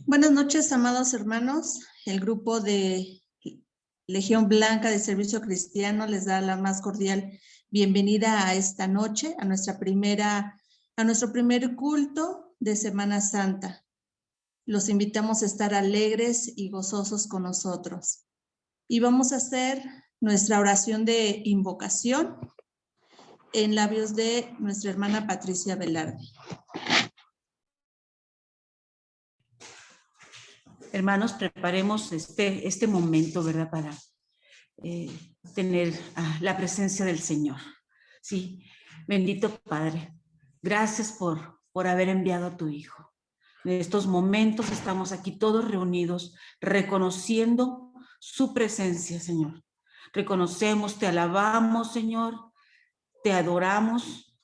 Buenas noches, amados hermanos. El grupo de Legión Blanca de Servicio Cristiano les da la más cordial bienvenida a esta noche, a nuestro primer culto de Semana Santa. Los invitamos a estar alegres y gozosos con nosotros. Y vamos a hacer nuestra oración de invocación en labios de nuestra hermana Patricia Velarde. Hermanos, preparemos este momento, ¿verdad? Para tener la presencia del Señor. Sí, bendito Padre, gracias por haber enviado a tu Hijo. En estos momentos estamos aquí todos reunidos, reconociendo su presencia, Señor. Reconocemos, te alabamos, Señor, te adoramos,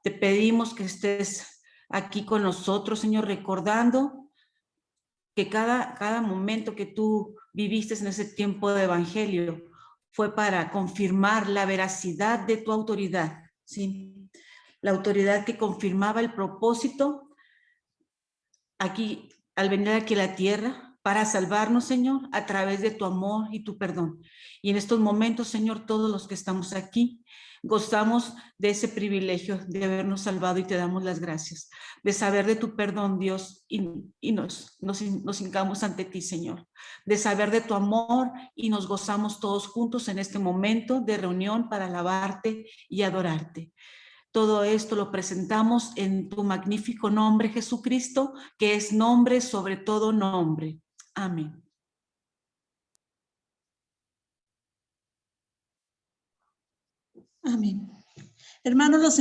te pedimos que estés aquí con nosotros, Señor, recordando que cada momento que tú viviste en ese tiempo de evangelio fue para confirmar la veracidad de tu autoridad, ¿sí? La autoridad que confirmaba el propósito aquí, al venir aquí a la tierra, para salvarnos, Señor, a través de tu amor y tu perdón. Y en estos momentos, Señor, todos los que estamos aquí, gozamos de ese privilegio de habernos salvado y te damos las gracias, de saber de tu perdón, Dios, y nos hincamos ante ti, Señor, de saber de tu amor y nos gozamos todos juntos en este momento de reunión para alabarte y adorarte. Todo esto lo presentamos en tu magnífico nombre, Jesucristo, que es nombre sobre todo nombre. Amén. Amén. Hermanos, los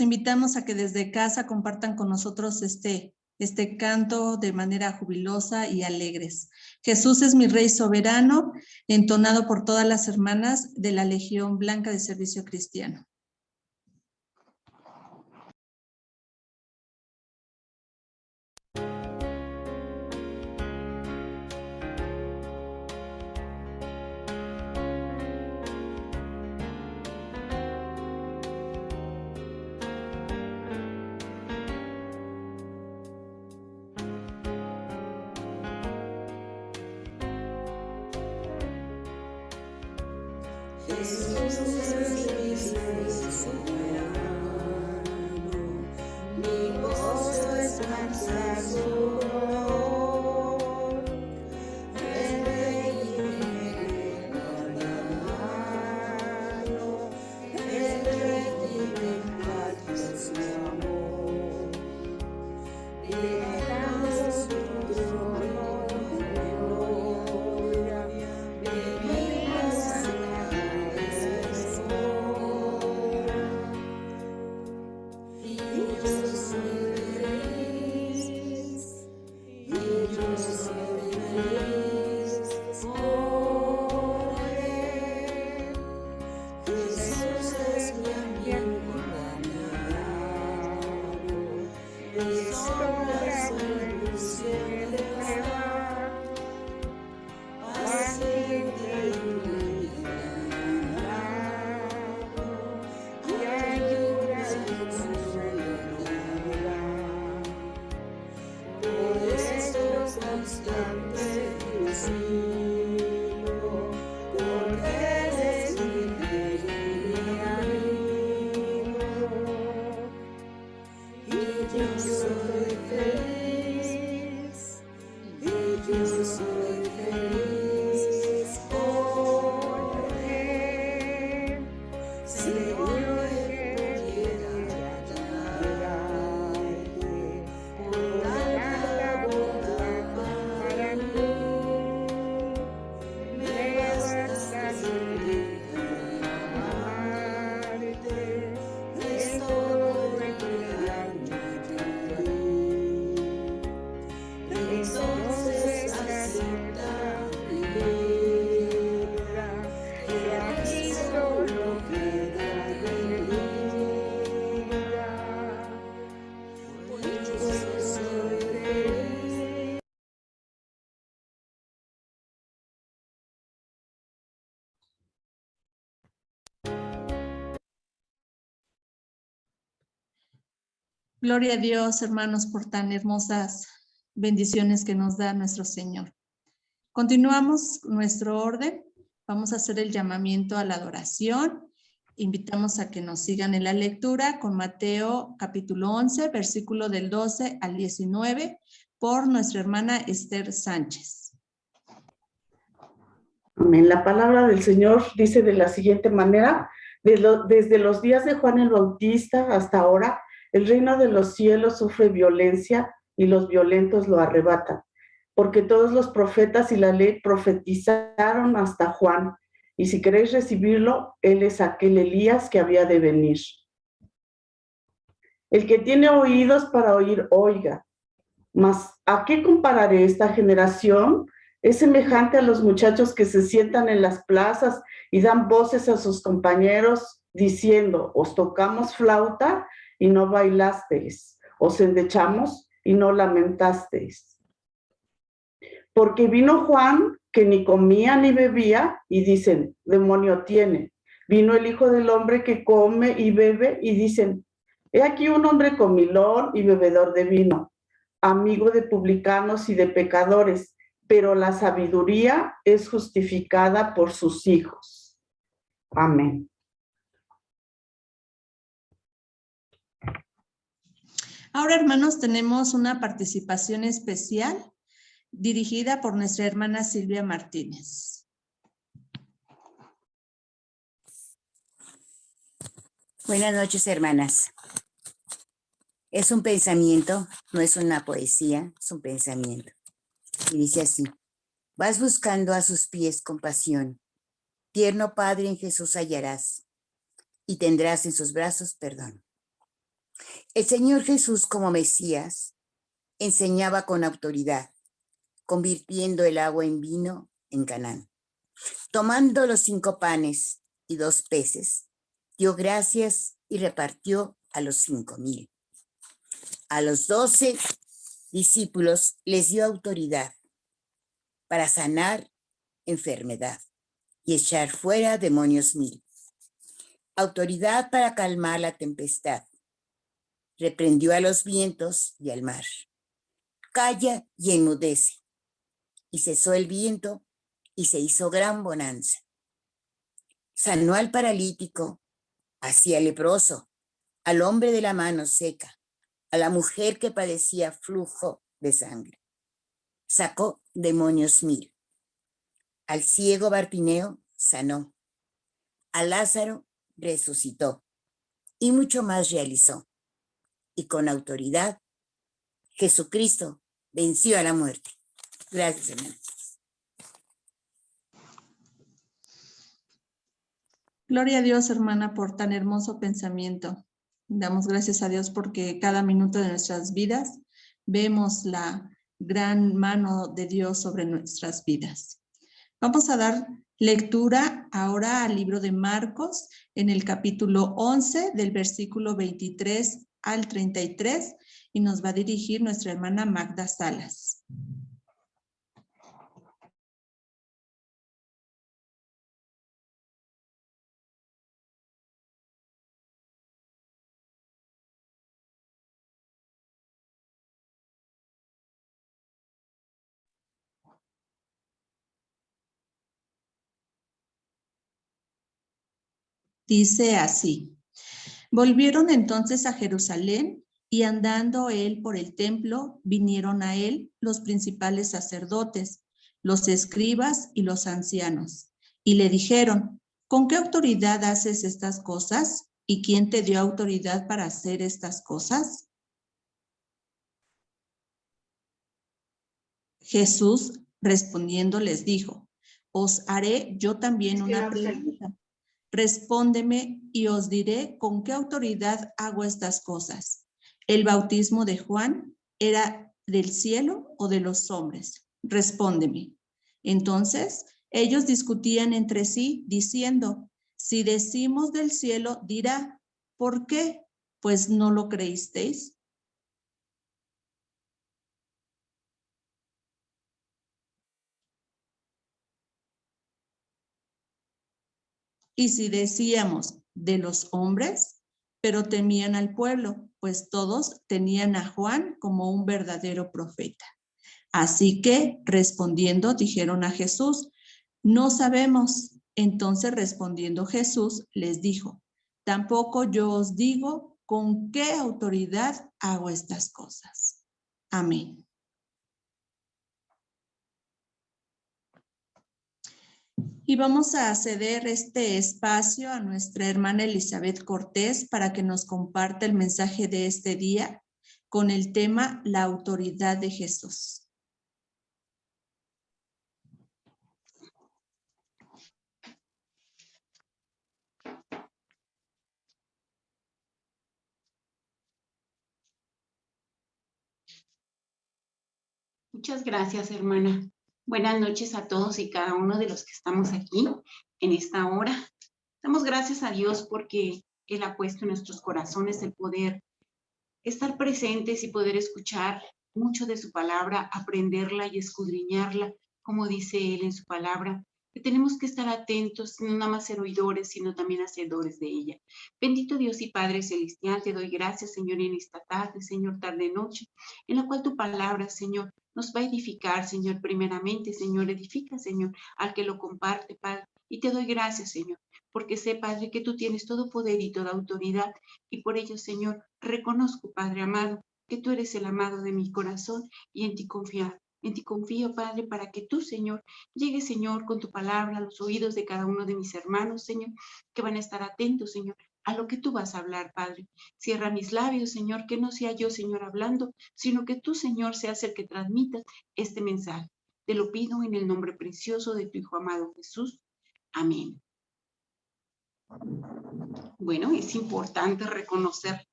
invitamos a que desde casa compartan con nosotros este canto de manera jubilosa y alegres. Jesús es mi Rey soberano, entonado por todas las hermanas de la Legión Blanca de Servicio Cristiano. Gloria a Dios, hermanos, por tan hermosas bendiciones que nos da nuestro Señor. Continuamos nuestro orden. Vamos a hacer el llamamiento a la adoración. Invitamos a que nos sigan en la lectura con Mateo capítulo 11, versículo del 12 al 19, por nuestra hermana Esther Sánchez. Amén. La palabra del Señor dice de la siguiente manera: desde los días de Juan el Bautista hasta ahora, el reino de los cielos sufre violencia y los violentos lo arrebatan, porque todos los profetas y la ley profetizaron hasta Juan, y si queréis recibirlo, él es aquel Elías que había de venir. El que tiene oídos para oír, oiga. Mas, ¿a qué compararé esta generación? Es semejante a los muchachos que se sientan en las plazas y dan voces a sus compañeros diciendo: os tocamos flauta y no bailasteis, os endechamos y no lamentasteis. Porque vino Juan, que ni comía ni bebía, y dicen: demonio tiene. Vino el Hijo del Hombre, que come y bebe, y dicen: he aquí un hombre comilón y bebedor de vino, amigo de publicanos y de pecadores, pero la sabiduría es justificada por sus hijos. Amén. Ahora, hermanos, tenemos una participación especial dirigida por nuestra hermana Silvia Martínez. Buenas noches, hermanas. Es un pensamiento, no es una poesía, es un pensamiento. Y dice así: vas buscando a sus pies compasión, tierno Padre en Jesús hallarás, y tendrás en sus brazos perdón. El Señor Jesús, como Mesías, enseñaba con autoridad, convirtiendo el agua en vino en Canaán. Tomando los 5 panes y 2 peces, dio gracias y repartió a los 5,000. A los 12 discípulos les dio autoridad para sanar enfermedad y echar fuera demonios 1,000. Autoridad para calmar la tempestad. Reprendió a los vientos y al mar. Calla y enmudece. Y cesó el viento y se hizo gran bonanza. Sanó al paralítico, así al leproso, al hombre de la mano seca, a la mujer que padecía flujo de sangre. Sacó demonios 1,000. Al ciego Bartimeo sanó. A Lázaro resucitó. Y mucho más realizó. Y con autoridad, Jesucristo venció a la muerte. Gracias, hermano. Gloria a Dios, hermana, por tan hermoso pensamiento. Damos gracias a Dios porque cada minuto de nuestras vidas vemos la gran mano de Dios sobre nuestras vidas. Vamos a dar lectura ahora al libro de Marcos en el capítulo 11 del versículo 23 al 33 y nos va a dirigir nuestra hermana Magda Salas. Dice así: volvieron entonces a Jerusalén y andando él por el templo, vinieron a él los principales sacerdotes, los escribas y los ancianos, y le dijeron: ¿con qué autoridad haces estas cosas? ¿Y quién te dio autoridad para hacer estas cosas? Jesús respondiendo les dijo: os haré yo también una pregunta. Respóndeme y os diré con qué autoridad hago estas cosas. ¿El bautismo de Juan era del cielo o de los hombres? Respóndeme. Entonces ellos discutían entre sí, diciendo: si decimos del cielo, dirá: ¿por qué? Pues no lo creísteis. Y si decíamos de los hombres, pero temían al pueblo, pues todos tenían a Juan como un verdadero profeta. Así que, respondiendo, dijeron a Jesús, no sabemos. Entonces, respondiendo Jesús, les dijo, tampoco yo os digo con qué autoridad hago estas cosas. Amén. Y vamos a ceder este espacio a nuestra hermana Elizabeth Cortés para que nos comparta el mensaje de este día con el tema La autoridad de Jesús. Muchas gracias, hermana. Buenas noches a todos y cada uno de los que estamos aquí en esta hora. Damos gracias a Dios porque Él ha puesto en nuestros corazones el poder estar presentes y poder escuchar mucho de su palabra, aprenderla y escudriñarla, como dice Él en su palabra, que tenemos que estar atentos, no nada más ser oidores, sino también hacedores de ella. Bendito Dios y Padre Celestial, te doy gracias, Señor, en esta tarde, Señor, tarde-noche, en la cual tu palabra, Señor, nos va a edificar, Señor, primeramente, Señor, edifica, Señor, al que lo comparte, Padre, y te doy gracias, Señor, porque sé, Padre, que tú tienes todo poder y toda autoridad, y por ello, Señor, reconozco, Padre amado, que tú eres el amado de mi corazón y en ti confiar. En ti confío, Padre, para que tú, Señor, llegues, Señor, con tu palabra a los oídos de cada uno de mis hermanos, Señor, que van a estar atentos, Señor, a lo que tú vas a hablar, Padre. Cierra mis labios, Señor, que no sea yo, Señor, hablando, sino que tú, Señor, seas el que transmitas este mensaje. Te lo pido en el nombre precioso de tu Hijo amado Jesús. Amén. Bueno, es importante reconocer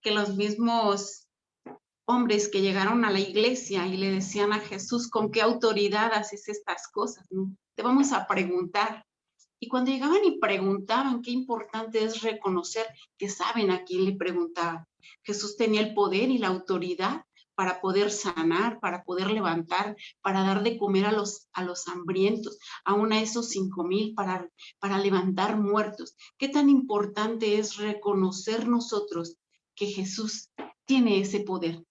que los mismos hombres que llegaron a la iglesia y le decían a Jesús, ¿con qué autoridad haces estas cosas? ¿No? Te vamos a preguntar. Y cuando llegaban y preguntaban, qué importante es reconocer que saben a quién le preguntaban. Jesús tenía el poder y la autoridad para poder sanar, para poder levantar, para dar de comer a los hambrientos, aún a esos 5,000, para levantar muertos. Qué tan importante es reconocer nosotros que Jesús tiene ese poder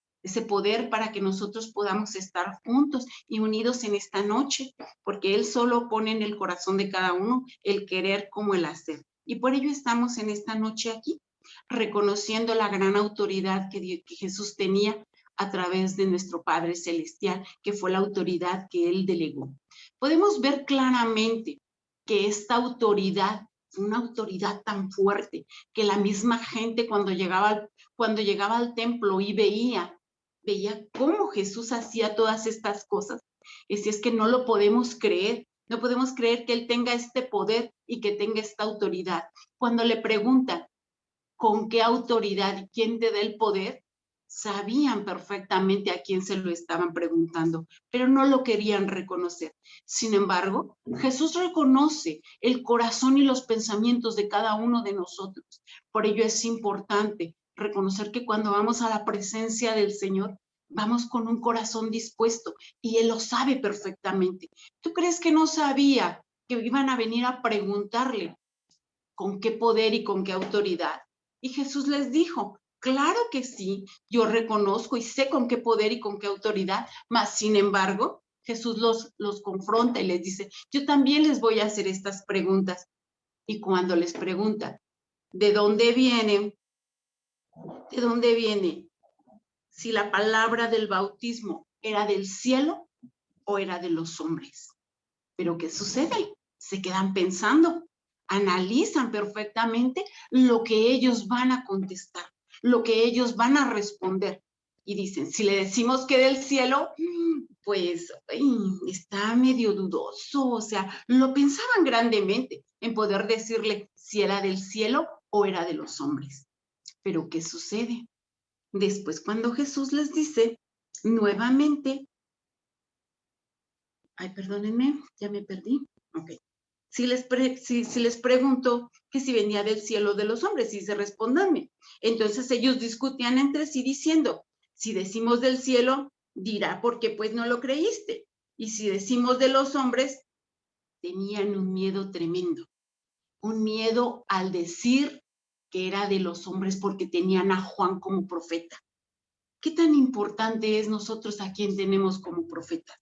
para que nosotros podamos estar juntos y unidos en esta noche, porque Él solo pone en el corazón de cada uno el querer como el hacer. Y por ello estamos en esta noche aquí, reconociendo la gran autoridad que Jesús tenía a través de nuestro Padre Celestial, que fue la autoridad que Él delegó. Podemos ver claramente que esta autoridad fue una autoridad tan fuerte que la misma gente cuando llegaba al templo y veía cómo Jesús hacía todas estas cosas. Y si es que no lo podemos creer, no podemos creer que Él tenga este poder y que tenga esta autoridad. Cuando le preguntan, ¿con qué autoridad y quién te da el poder? Sabían perfectamente a quién se lo estaban preguntando, pero no lo querían reconocer. Sin embargo, Jesús reconoce el corazón y los pensamientos de cada uno de nosotros. Por ello es importante reconocer que cuando vamos a la presencia del Señor, vamos con un corazón dispuesto y Él lo sabe perfectamente. ¿Tú crees que no sabía que iban a venir a preguntarle con qué poder y con qué autoridad? Y Jesús les dijo, claro que sí, yo reconozco y sé con qué poder y con qué autoridad, mas sin embargo, Jesús los confronta y les dice, yo también les voy a hacer estas preguntas. Y cuando les pregunta, ¿de dónde vienen? ¿De dónde viene? Si la palabra del bautismo era del cielo o era de los hombres. Pero ¿qué sucede? Se quedan pensando, analizan perfectamente lo que ellos van a contestar, lo que ellos van a responder. Y dicen, si le decimos que del cielo, pues está medio dudoso, o sea, lo pensaban grandemente en poder decirle si era del cielo o era de los hombres. Pero ¿qué sucede? Después, cuando Jesús les dice nuevamente, ay, perdónenme, ya me perdí. Ok. Si les pregunto que si venía del cielo o de los hombres, y se respondanme. Entonces ellos discutían entre sí diciendo, si decimos del cielo, dirá, porque pues no lo creíste. Y si decimos de los hombres, tenían un miedo tremendo. Un miedo al decir que era de los hombres porque tenían a Juan como profeta. ¿Qué tan importante es nosotros a quien tenemos como profeta?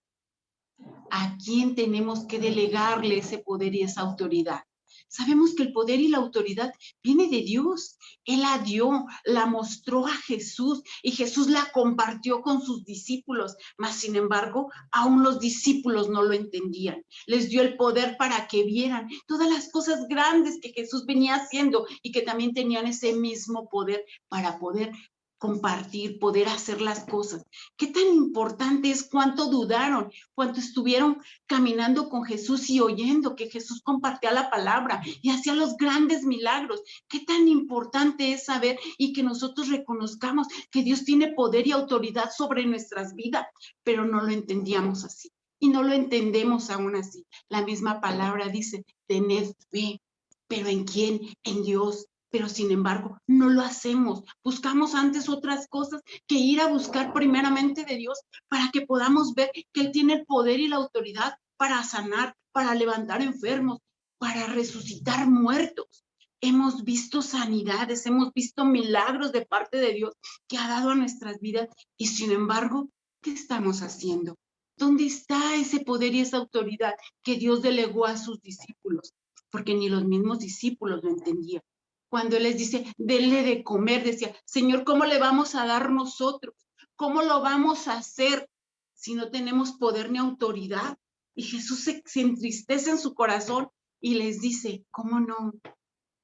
¿A quién tenemos que delegarle ese poder y esa autoridad? Sabemos que el poder y la autoridad viene de Dios. Él la dio, la mostró a Jesús y Jesús la compartió con sus discípulos. Mas, sin embargo, aún los discípulos no lo entendían. Les dio el poder para que vieran todas las cosas grandes que Jesús venía haciendo y que también tenían ese mismo poder para poder compartir, poder hacer las cosas. ¿Qué tan importante es cuánto dudaron, cuánto estuvieron caminando con Jesús y oyendo que Jesús compartía la palabra y hacía los grandes milagros? ¿Qué tan importante es saber y que nosotros reconozcamos que Dios tiene poder y autoridad sobre nuestras vidas? Pero no lo entendíamos así y no lo entendemos aún así. La misma palabra dice, tened fe. ¿Pero en quién? En Dios. Pero sin embargo, no lo hacemos. Buscamos antes otras cosas que ir a buscar primeramente de Dios para que podamos ver que Él tiene el poder y la autoridad para sanar, para levantar enfermos, para resucitar muertos. Hemos visto sanidades, hemos visto milagros de parte de Dios que ha dado a nuestras vidas y sin embargo, ¿qué estamos haciendo? ¿Dónde está ese poder y esa autoridad que Dios delegó a sus discípulos? Porque ni los mismos discípulos lo entendían. Cuando Él les dice, denle de comer, decía, Señor, ¿cómo le vamos a dar nosotros? ¿Cómo lo vamos a hacer si no tenemos poder ni autoridad? Y Jesús se entristece en su corazón y les dice, ¿cómo no?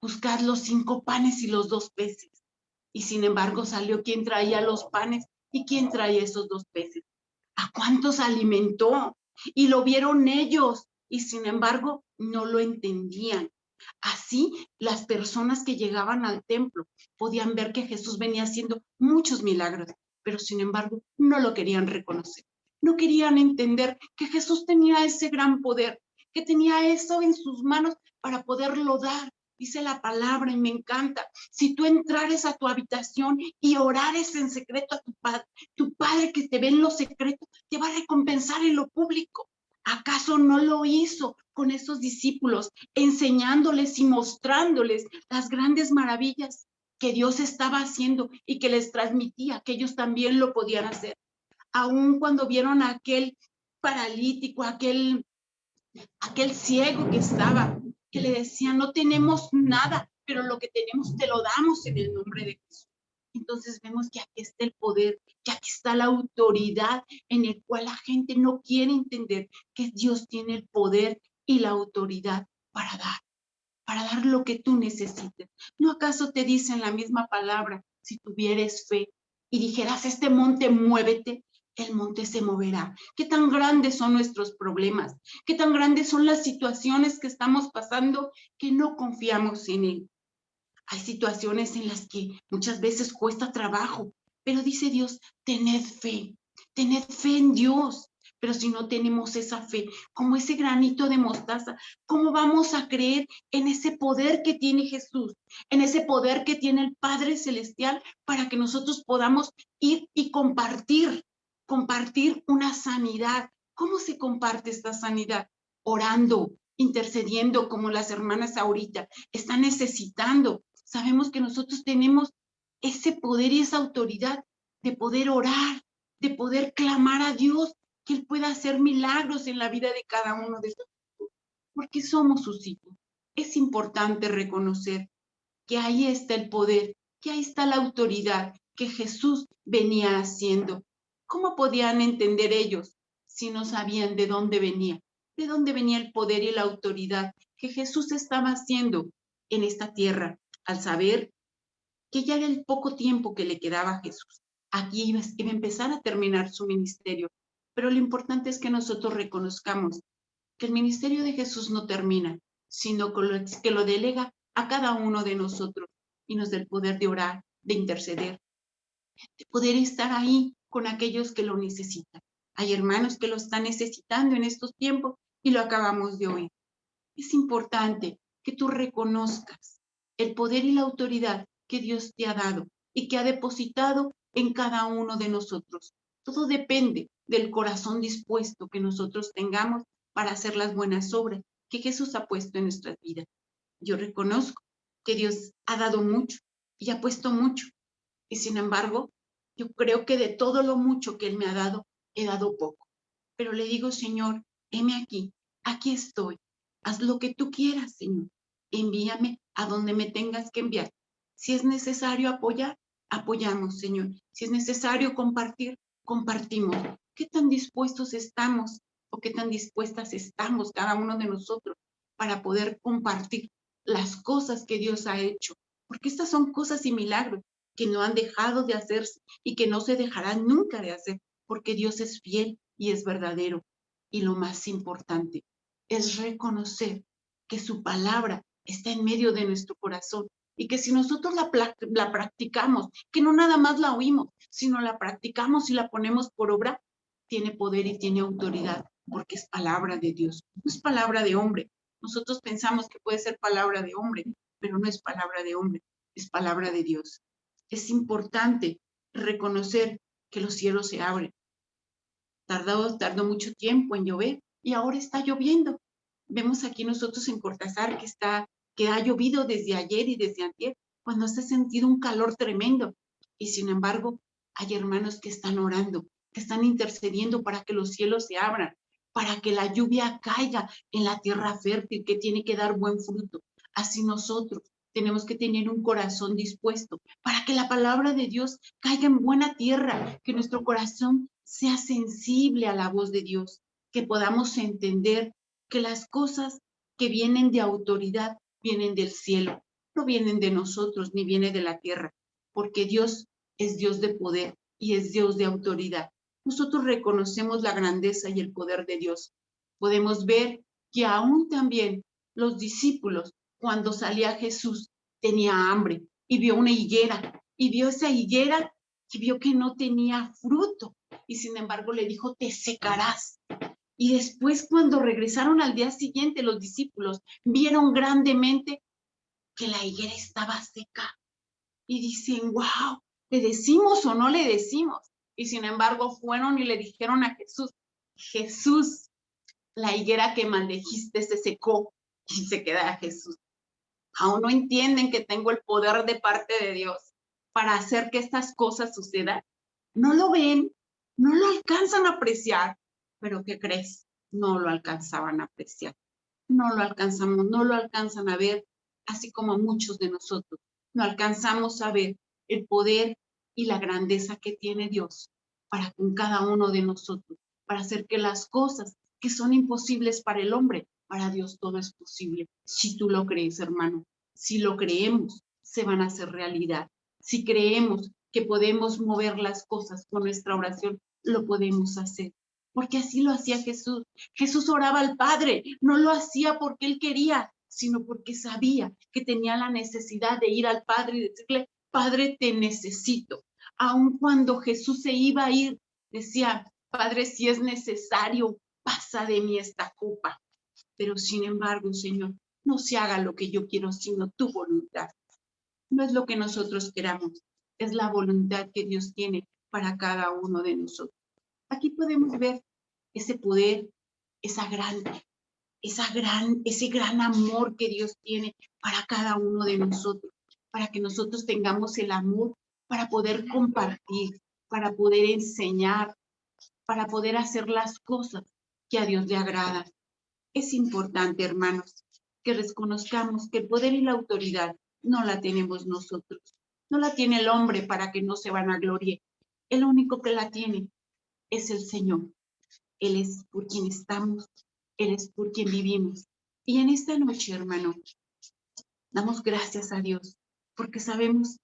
Buscad los 5 panes y los 2 peces. Y sin embargo salió quien traía los panes y quien traía esos 2 peces. ¿A cuántos alimentó? Y lo vieron ellos y sin embargo no lo entendían. Así, las personas que llegaban al templo podían ver que Jesús venía haciendo muchos milagros, pero sin embargo no lo querían reconocer. No querían entender que Jesús tenía ese gran poder, que tenía eso en sus manos para poderlo dar. Dice la palabra y me encanta. Si tú entrares a tu habitación y orares en secreto a tu Padre que te ve en lo secreto, te va a recompensar en lo público. ¿Acaso no lo hizo con esos discípulos, enseñándoles y mostrándoles las grandes maravillas que Dios estaba haciendo y que les transmitía que ellos también lo podían hacer? Aún cuando vieron a aquel paralítico, aquel ciego que estaba, que le decía, no tenemos nada, pero lo que tenemos te lo damos en el nombre de Jesús. Entonces vemos que aquí está el poder, que aquí está la autoridad en el cual la gente no quiere entender que Dios tiene el poder y la autoridad para dar lo que tú necesites. ¿No acaso te dice en la misma palabra, si tuvieres fe y dijeras, este monte muévete, el monte se moverá? ¿Qué tan grandes son nuestros problemas? ¿Qué tan grandes son las situaciones que estamos pasando que no confiamos en Él? Hay situaciones en las que muchas veces cuesta trabajo, pero dice Dios, tened fe en Dios. Pero si no tenemos esa fe, como ese granito de mostaza, ¿cómo vamos a creer en ese poder que tiene Jesús, en ese poder que tiene el Padre Celestial para que nosotros podamos ir y compartir una sanidad? ¿Cómo se comparte esta sanidad? Orando, intercediendo, como las hermanas ahorita están necesitando. Sabemos que nosotros tenemos ese poder y esa autoridad de poder orar, de poder clamar a Dios, que Él pueda hacer milagros en la vida de cada uno de nosotros, porque somos sus hijos. Es importante reconocer que ahí está el poder, que ahí está la autoridad que Jesús venía haciendo. ¿Cómo podían entender ellos si no sabían de dónde venía? ¿De dónde venía el poder y la autoridad que Jesús estaba haciendo en esta tierra? Al saber que ya era el poco tiempo que le quedaba a Jesús. Aquí iba a empezar a terminar su ministerio. Pero lo importante es que nosotros reconozcamos que el ministerio de Jesús no termina, sino que lo delega a cada uno de nosotros y nos da el poder de orar, de interceder, de poder estar ahí con aquellos que lo necesitan. Hay hermanos que lo están necesitando en estos tiempos y lo acabamos de oír. Es importante que tú reconozcas el poder y la autoridad que Dios te ha dado y que ha depositado en cada uno de nosotros. Todo depende del corazón dispuesto que nosotros tengamos para hacer las buenas obras que Jesús ha puesto en nuestras vidas. Yo reconozco que Dios ha dado mucho y ha puesto mucho, y sin embargo, Yo creo que de todo lo mucho que Él me ha dado, he dado poco. Pero le digo, Señor, heme aquí estoy. Haz lo que tú quieras, Señor. Envíame a donde me tengas que enviar. Si es necesario apoyar, apoyamos, Señor. Si es necesario compartir, compartimos. ¿Qué tan dispuestos estamos o qué tan dispuestas estamos cada uno de nosotros para poder compartir las cosas que Dios ha hecho? Porque estas son cosas y milagros que no han dejado de hacerse y que no se dejarán nunca de hacer, porque Dios es fiel y es verdadero. Y lo más importante es reconocer que su palabra está en medio de nuestro corazón y que si nosotros la practicamos, que no nada más la oímos, sino la practicamos y la ponemos por obra, tiene poder y tiene autoridad, porque es palabra de Dios, no es palabra de hombre. Nosotros pensamos que puede ser palabra de hombre, pero no es palabra de hombre, es palabra de Dios. Es importante reconocer que los cielos se abren. Tardó mucho tiempo en llover y ahora está lloviendo. Vemos aquí nosotros en Cortázar que ha llovido desde ayer y desde antier, cuando se ha sentido un calor tremendo. Y sin embargo, hay hermanos que están orando, que están intercediendo para que los cielos se abran, para que la lluvia caiga en la tierra fértil que tiene que dar buen fruto. Así nosotros tenemos que tener un corazón dispuesto para que la palabra de Dios caiga en buena tierra, que nuestro corazón sea sensible a la voz de Dios, que podamos entender que las cosas que vienen de autoridad vienen del cielo, no vienen de nosotros ni vienen de la tierra, porque Dios es Dios de poder y es Dios de autoridad. Nosotros reconocemos la grandeza y el poder de Dios. Podemos ver que aún también los discípulos, cuando salía Jesús, tenía hambre y vio una higuera, y vio esa higuera y vio que no tenía fruto, y sin embargo le dijo, te secarás. Y después, cuando regresaron al día siguiente, los discípulos vieron grandemente que la higuera estaba seca. Y dicen, wow, ¿le decimos o no le decimos? Y sin embargo fueron y le dijeron a Jesús, Jesús, la higuera que maldijiste se secó. Y se queda Jesús. Aún no entienden que tengo el poder de parte de Dios para hacer que estas cosas sucedan. No lo ven, no lo alcanzan a apreciar, pero ¿qué crees? No lo alcanzaban a apreciar. No lo alcanzamos, no lo alcanzan a ver, así como muchos de nosotros. No alcanzamos a ver el poder y la grandeza que tiene Dios para con cada uno de nosotros, para hacer que las cosas que son imposibles para el hombre, para Dios todo es posible. Si tú lo crees, hermano, si lo creemos, se van a hacer realidad. Si creemos que podemos mover las cosas con nuestra oración, lo podemos hacer. Porque así lo hacía Jesús. Jesús oraba al Padre, no lo hacía porque él quería, sino porque sabía que tenía la necesidad de ir al Padre y decirle, Padre, te necesito. Aun cuando Jesús se iba a ir, decía, Padre, si es necesario, pasa de mí esta copa. Pero sin embargo, Señor, no se haga lo que yo quiero, sino tu voluntad. No es lo que nosotros queramos, es la voluntad que Dios tiene para cada uno de nosotros. Aquí podemos ver ese poder, ese gran amor que Dios tiene para cada uno de nosotros, para que nosotros tengamos el amor para poder compartir, para poder enseñar, para poder hacer las cosas que a Dios le agradan. Es importante, hermanos, que reconozcamos que el poder y la autoridad no la tenemos nosotros, no la tiene el hombre para que no se vanaglorie. El único que la tiene es el Señor. Él es por quien estamos, Él es por quien vivimos. Y en esta noche, hermano, damos gracias a Dios, porque sabemos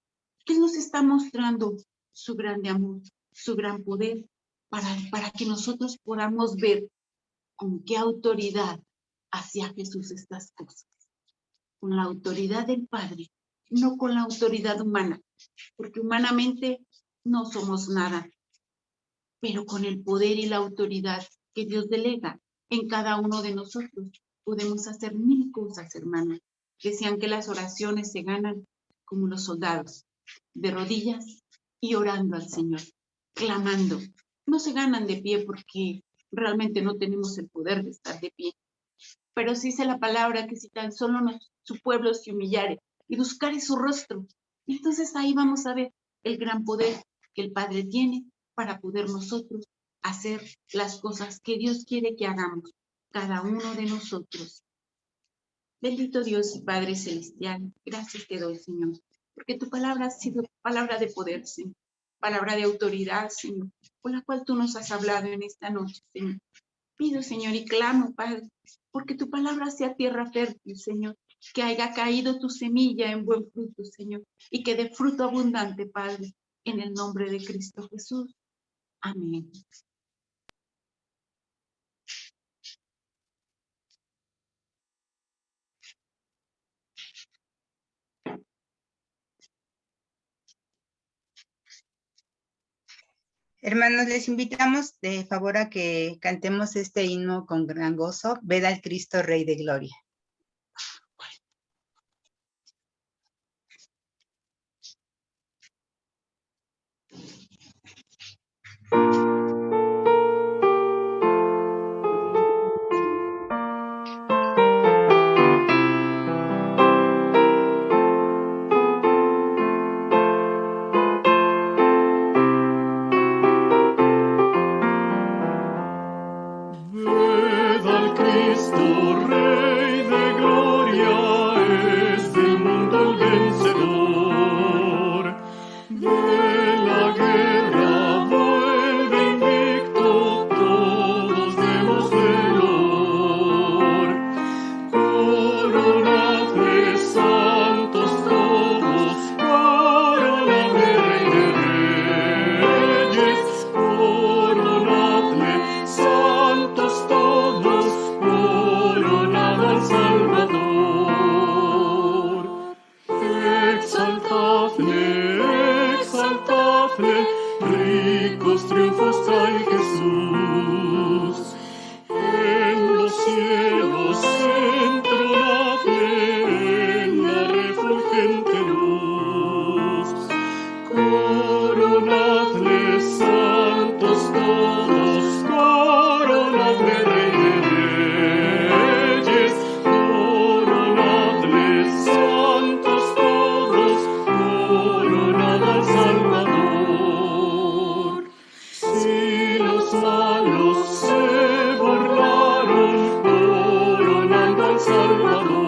que Él nos está mostrando su grande amor, su gran poder, para que nosotros podamos ver con qué autoridad hacía Jesús estas cosas. Con la autoridad del Padre, no con la autoridad humana, porque humanamente no somos nada, pero con el poder y la autoridad que Dios delega en cada uno de nosotros, podemos hacer mil cosas, hermanos. Decían que las oraciones se ganan como los soldados, de rodillas y orando al Señor, clamando. No se ganan de pie porque realmente no tenemos el poder de estar de pie. Pero sí dice la palabra que si tan solo su pueblo se humillare y buscare su rostro, entonces ahí vamos a ver el gran poder que el Padre tiene para poder nosotros hacer las cosas que Dios quiere que hagamos, cada uno de nosotros. Bendito Dios y Padre Celestial, gracias te doy, Señor, porque tu palabra ha sido palabra de poder, Señor, palabra de autoridad, Señor, por la cual tú nos has hablado en esta noche, Señor. Pido, Señor, y clamo, Padre, porque tu palabra sea tierra fértil, Señor, que haya caído tu semilla en buen fruto, Señor, y que dé fruto abundante, Padre, en el nombre de Cristo Jesús. Amén. Hermanos, les invitamos de favor a que cantemos este himno con gran gozo. Ved al Cristo Rey de Gloria. Ved al Cristo Rey de Gloria, es del mundo el vencedor. De la guerra vuelve invicto, todos demos valor. Coronadle santos todos, coronadle Rey de Reyes, coronadle santos todos, coronad al Salvador. Exaltadle, exaltadle, ricos triunfos trae Jesús. En los cielos entronadle, en la refulgente luz. Coronadle santos todos, coronadle Rey de Reyes, coronadle santos todos, coronad al Salvador. Si los malos se burlaron, coronando al Salvador.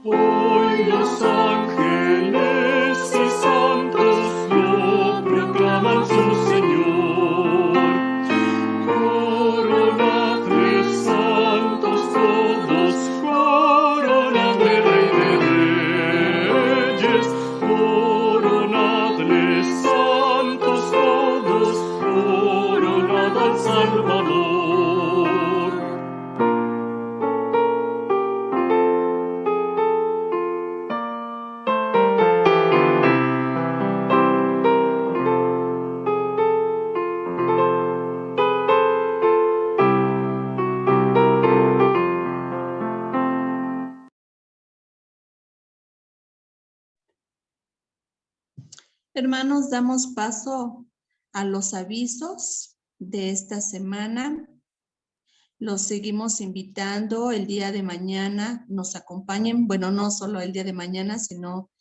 Hoy los ángeles y santos lo proclaman su Señor. Coronadle santos todos, coronadle Rey de Reyes, coronadle santos todos, coronad al Salvador. Hermanos, damos paso a los avisos de esta semana. Los seguimos invitando el día de mañana, nos acompañen, bueno, no solo el día de mañana, sino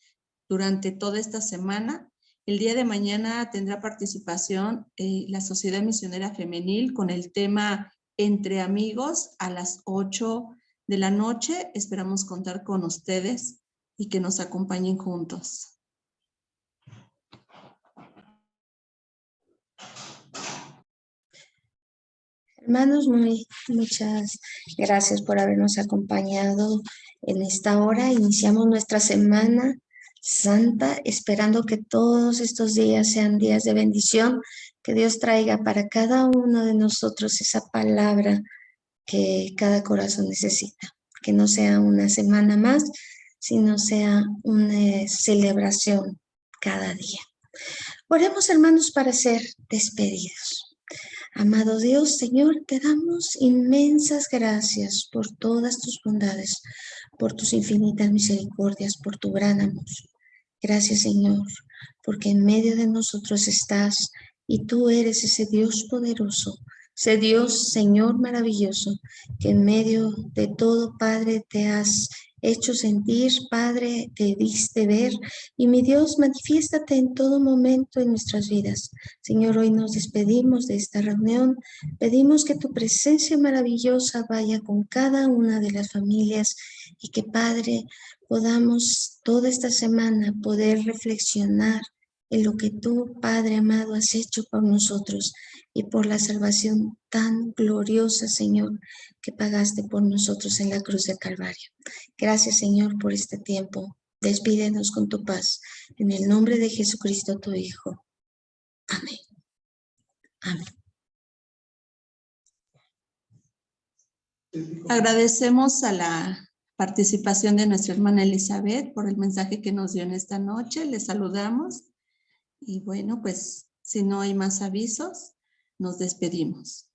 durante toda esta semana. El día de mañana tendrá participación la Sociedad Misionera Femenil con el tema Entre Amigos a las 8 de la noche. Esperamos contar con ustedes y que nos acompañen juntos. Hermanos, muchas gracias por habernos acompañado en esta hora. Iniciamos nuestra Semana Santa, esperando que todos estos días sean días de bendición, que Dios traiga para cada uno de nosotros esa palabra que cada corazón necesita. Que no sea una semana más, sino sea una celebración cada día. Oremos, hermanos, para ser despedidos. Amado Dios, Señor, te damos inmensas gracias por todas tus bondades, por tus infinitas misericordias, por tu gran amor. Gracias, Señor, porque en medio de nosotros estás y tú eres ese Dios poderoso, ese Dios, Señor maravilloso, que en medio de todo, Padre, te has hecho sentir, Padre, te diste ver. Y mi Dios, manifiéstate en todo momento en nuestras vidas. Señor, hoy nos despedimos de esta reunión. Pedimos que tu presencia maravillosa vaya con cada una de las familias y que, Padre, podamos toda esta semana poder reflexionar en lo que tú, Padre amado, has hecho por nosotros y por la salvación tan gloriosa, Señor, que pagaste por nosotros en la cruz del Calvario. Gracias, Señor, por este tiempo. Despídenos con tu paz. En el nombre de Jesucristo, tu Hijo. Amén. Amén. Agradecemos a la participación de nuestra hermana Elizabeth por el mensaje que nos dio en esta noche. Le saludamos. Y bueno, pues si no hay más avisos, nos despedimos.